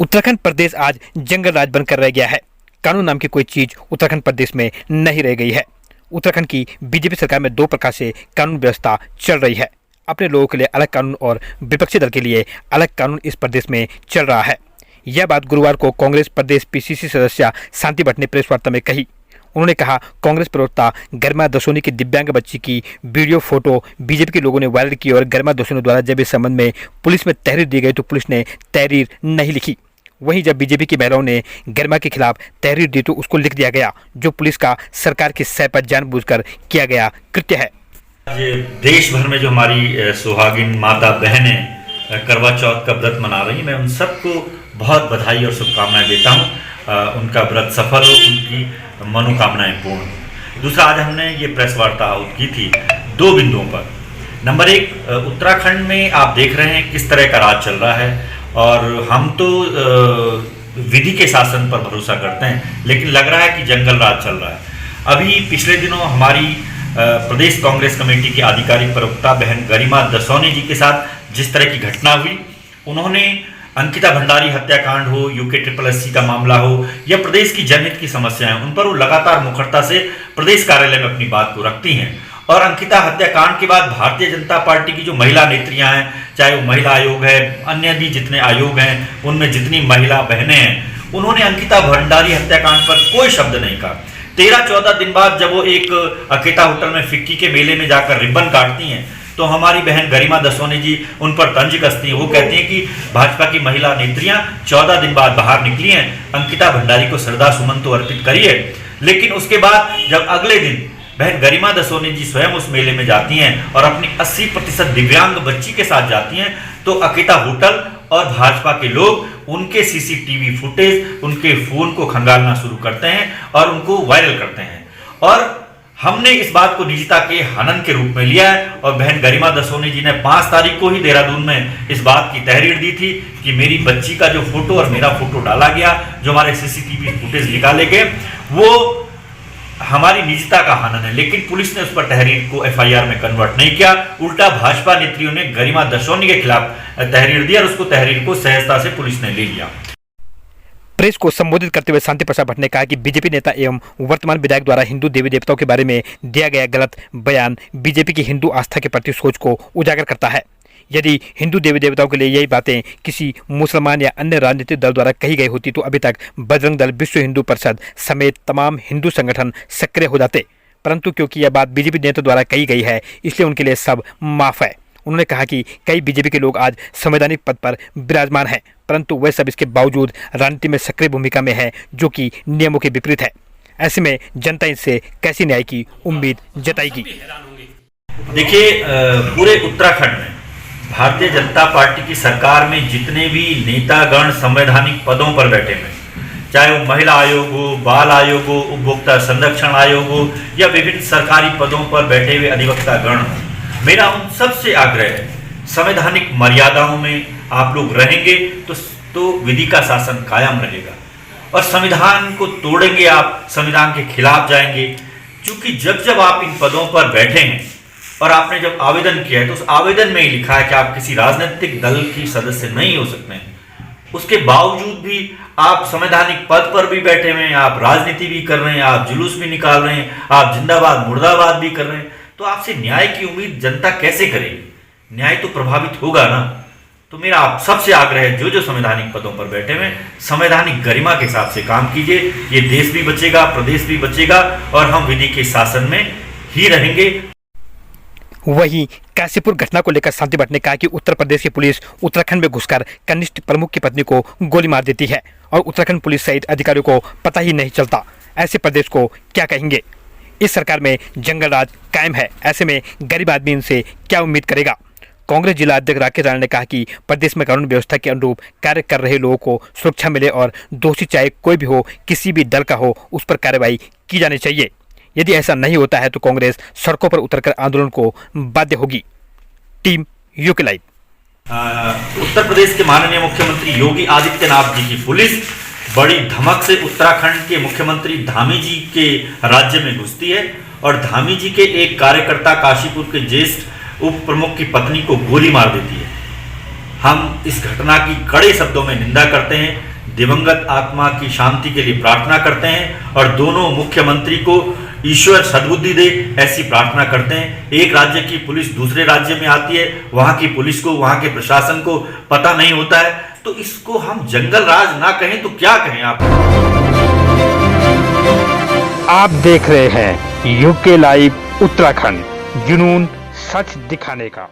उत्तराखंड प्रदेश आज जंगल राज बनकर रह गया है। कानून नाम की कोई चीज उत्तराखंड प्रदेश में नहीं रह गई है। उत्तराखंड की बीजेपी सरकार में दो प्रकार से कानून व्यवस्था चल रही है। अपने लोगों के लिए अलग कानून और विपक्षी दल के लिए अलग कानून इस प्रदेश में चल रहा है। यह बात गुरुवार को कांग्रेस प्रदेश पीसीसी सदस्य शांति भट्ट ने प्रेस वार्ता में कही। उन्होंने कहा, कांग्रेस प्रवक्ता गरिमा दसोनी की दिव्यांग बच्ची की वीडियो फोटो बीजेपी के लोगों ने वायरल की और गरिमा दसोनी द्वारा जब इस संबंध में पुलिस में तहरीर दी गई तो पुलिस ने तहरीर नहीं लिखी। वहीं जब बीजेपी की महिलाओं ने गरिमा के खिलाफ तहरीर दी तो उसको लिख दिया गया, जो पुलिस का सरकार की सह पर जानबूझकर किया गया कृत्य है। देश भर में जो हमारी सुहागिन माता बहनें करवा चौथ का व्रत मना रही हैं, मैं उन सबको बहुत बधाई और शुभकामनाएं देता हूं। उनका व्रत सफल हो, उनकी मनोकामनाएं पूर्ण हो। दूसरा, आज हमने ये प्रेस वार्ता आउट की थी दो बिंदुओं पर। नंबर एक, उत्तराखंड में आप देख रहे हैं किस तरह का राज चल रहा है और हम तो विधि के शासन पर भरोसा करते हैं, लेकिन लग रहा है कि जंगल राज चल रहा है। अभी पिछले दिनों हमारी प्रदेश कांग्रेस कमेटी की आधिकारिक प्रवक्ता बहन गरिमा दसोनी जी के साथ जिस तरह की घटना हुई, उन्होंने अंकिता भंडारी हत्याकांड हो, UK-SSC का मामला हो या प्रदेश की जनहित की समस्याएं, उन पर वो लगातार मुखरता से प्रदेश कार्यालय में अपनी बात को रखती हैं। और अंकिता हत्याकांड के बाद भारतीय जनता पार्टी की जो महिला नेत्रियां हैं, चाहे वो महिला आयोग है, अन्य भी जितने आयोग हैं, उनमें जितनी महिला बहनें हैं, उन्होंने अंकिता भंडारी हत्याकांड पर कोई शब्द नहीं कहा। 13-14 दिन बाद जब वो एक अकेता होटल में फिक्की के मेले में जाकर रिबन काटती हैं तो हमारी बहन गरिमा दसोनी जी उन पर तंज कसती हैं। वो कहती हैं कि भाजपा की महिला नेत्रियां 14 दिन बाद बाहर निकली हैं, अंकिता भंडारी को श्रद्धा सुमन तो अर्पित करिए। लेकिन उसके बाद जब अगले दिन बहन गरिमा दसोनी जी स्वयं उस मेले में जाती हैं और अपनी 80% दिव्यांग बच्ची के साथ जाती हैं तो अकेता होटल और भाजपा के लोग उनके CCTV फुटेज, उनके फोन को खंगालना शुरू करते हैं और उनको वायरल करते हैं। और हमने इस बात को निजता के हनन के रूप में लिया है और बहन गरिमा दसोनी जी ने 5 तारीख को ही देहरादून में इस बात की तहरीर दी थी कि मेरी बच्ची का जो फोटो और मेरा फोटो डाला गया, जो हमारे CCTV फुटेज निकाले गए, वो हमारी निजता का हनन है। लेकिन पुलिस ने उस पर तहरीर को FIR में कन्वर्ट नहीं किया, उल्टा भाजपा नेत्रियों ने गरिमा दसोनी के खिलाफ तहरीर दी और उसको तहरीर को सहजता से पुलिस ने ले लिया। प्रेस को संबोधित करते हुए शांति प्रसाद भट्ट ने कहा कि बीजेपी नेता एवं वर्तमान विधायक द्वारा हिंदू देवी देवताओं के बारे में दिया गया गलत बयान बीजेपी की हिंदू आस्था के प्रति सोच को उजागर करता है। यदि हिंदू देवी देवताओं के लिए यही बातें किसी मुसलमान या अन्य राजनीतिक दल द्वारा कही गई होती तो अभी तक बजरंग दल, विश्व हिंदू परिषद समेत तमाम हिंदू संगठन सक्रिय हो जाते, परंतु क्योंकि यह बात बीजेपी नेता द्वारा कही गई है इसलिए उनके लिए सब माफ है। उन्होंने कहा कि कई बीजेपी के लोग आज संवैधानिक पद पर विराजमान हैं, परंतु वह सब इसके बावजूद राजनीति में सक्रिय भूमिका में है, जो कि नियमों के विपरीत है। ऐसे में जनता इससे कैसी न्याय की उम्मीद जताएगी? देखिए, पूरे उत्तराखंड में भारतीय जनता पार्टी की सरकार में जितने भी नेतागण संवैधानिक पदों पर बैठे हैं, चाहे वो महिला आयोग हो, बाल आयोग हो, उपभोक्ता संरक्षण आयोग हो या विभिन्न सरकारी पदों पर बैठे हुए अधिवक्ता गण हो, मेरा उन सबसे आग्रह है, संवैधानिक मर्यादाओं में आप लोग रहेंगे तो विधि का शासन कायम रहेगा। और संविधान को तोड़ेंगे आप, संविधान के खिलाफ जाएंगे, क्योंकि जब आप इन पदों पर बैठे हैं और आपने जब आवेदन किया है तो उस आवेदन में ही लिखा है कि आप किसी राजनीतिक दल की सदस्य नहीं हो सकते हैं। उसके बावजूद भी आप संवैधानिक पद पर भी बैठे हुए हैं, आप राजनीति भी कर रहे हैं, आप जुलूस भी निकाल रहे हैं, आप जिंदाबाद मुर्दाबाद भी कर रहे हैं, तो आपसे न्याय की उम्मीद जनता कैसे करेगी? न्याय तो प्रभावित होगा ना। तो मेरा आप सबसे आग्रह है, जो संवैधानिक पदों पर बैठे हुए संवैधानिक गरिमा के हिसाब से काम कीजिए। ये देश भी बचेगा, प्रदेश भी बचेगा और हम विधि के शासन में ही रहेंगे। वहीं काशीपुर घटना को लेकर शांति भट्ट ने कहा कि उत्तर प्रदेश की पुलिस उत्तराखंड में घुसकर कनिष्ठ प्रमुख की पत्नी को गोली मार देती है और उत्तराखंड पुलिस सहित अधिकारियों को पता ही नहीं चलता। ऐसे प्रदेश को क्या कहेंगे? इस सरकार में जंगल राज कायम है, ऐसे में गरीब आदमी इनसे क्या उम्मीद करेगा? कांग्रेस जिला अध्यक्ष राकेश राणा ने कहा कि प्रदेश में कानून व्यवस्था के अनुरूप कार्य कर रहे लोगों को सुरक्षा मिले और दोषी चाहे कोई भी हो, किसी भी दल का हो, उस पर कार्रवाई की जानी चाहिए। यदि ऐसा नहीं होता है तो कांग्रेस सड़कों पर उतरकर आंदोलन को बाध्य होगी। Team UK live. Uttar Pradesh के माननीय मुख्यमंत्री योगी आदित्यनाथ जी की पुलिस बड़ी धमक से उत्तराखंड के मुख्यमंत्री धामी जी के राज्य में घुसती है और धामी जी के एक कार्यकर्ता काशीपुर के ज्येष्ठ उप प्रमुख की पत्नी को गोली मार देती है। हम इस घटना की कड़े शब्दों में निंदा करते हैं। दिवंगत आत्मा की शांति के लिए प्रार्थना करते हैं और दोनों मुख्यमंत्री को ईश्वर सद्बुद्धि दे ऐसी प्रार्थना करते हैं। एक राज्य की पुलिस दूसरे राज्य में आती है, वहां की पुलिस को, वहां के प्रशासन को पता नहीं होता है, तो इसको हम जंगल राज ना कहें तो क्या कहें आप देख रहे हैं यूके लाइव उत्तराखंड, जुनून सच दिखाने का।